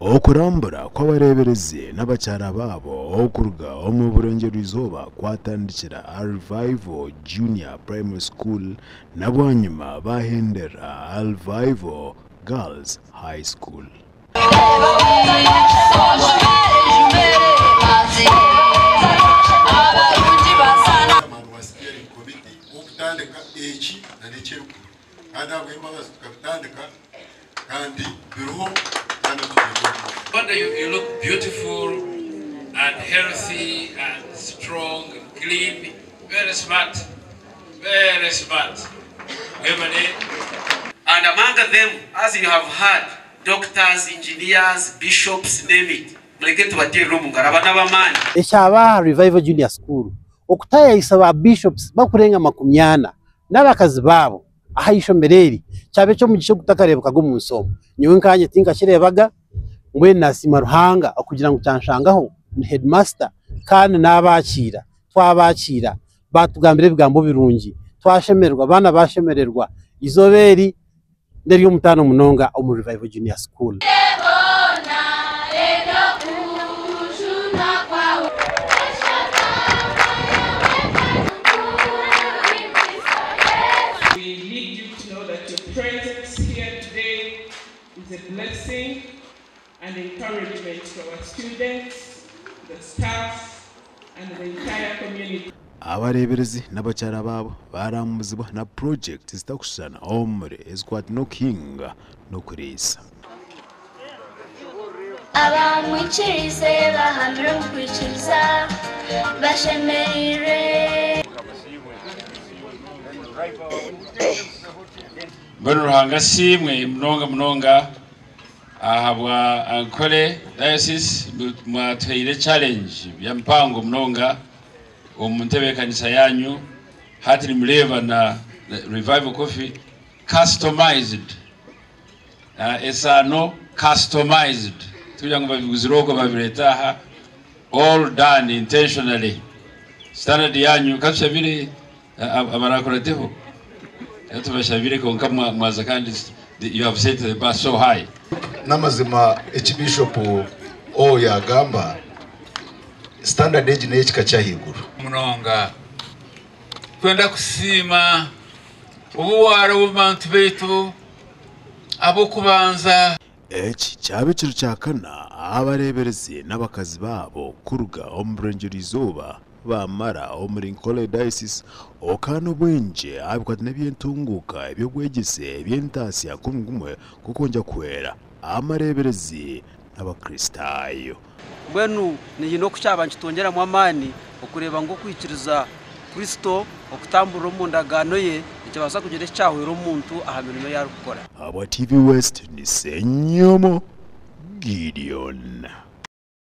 Okurambura kw'abareberezi n'abakyara babo okuruga omu burengero izoba kwatandikira Revival Junior Primary School nabwanyuma bahendera Revival Girls High School. You look beautiful and healthy and strong and clean, very smart, very smart. And among them, as you have heard, doctors, engineers, bishops, name it. Eshaba Revival Junior School okutaya isaba bishops bakurenga 80 n'abakazi babo ahayisho mbereri cyabe cyo mugisho kutakarebuka go munsomo nyiwe nkanye tinga kirebaga ngwe nasima ruhanga okugira ngo cyanshangaho headmaster kandi n'abakira twabakira batugambire bigambo birungi twashemerwa bana bashemererwa izoberi nderi y'umutano munonga mu Revival Junior School. A blessing and encouragement to our students, the staff, and the entire community. Abareberezi n'abakyara babo baramuzibwa na project zitakushana omure ezkwat no kinga no kurisa. Abamwikirize bahamira kwikiriza bashemerire. Ruhanga simwe mnonga ahabwa ankole diocese mwatweire challenge ya mpango mnonga omuntebe kanisa yanyu hati mleva na Revival Coffee customized esano customized tuyango babiguziroko babiretaha all done intentionally standard yanyu kashabire abarakorateho you have set the bar so high. Namazima Bishop o ya gamba standard age ne kachahiguru munonga kwenda kusima ubuwara bubantu betu abo kubanza eki cyabe kiro cyakana abareberezi n'abakazi babo kuruga omurengero izoba bamara omuri Nkole diocese okano bwenje abikwa n'ebyentunguka ebyo gwegise ebyentasi akumgumwe kukonja kwera amareberezi n'abakristayo bwenu ni no kucyaba nkitongera mu amani okureba ngo kwikiriza Kristo okutambura mu ndagano ye ikibasa kugira cyahwera umuntu ahamirimo yari gukora. Aba TV West ni Senyomo Gideon.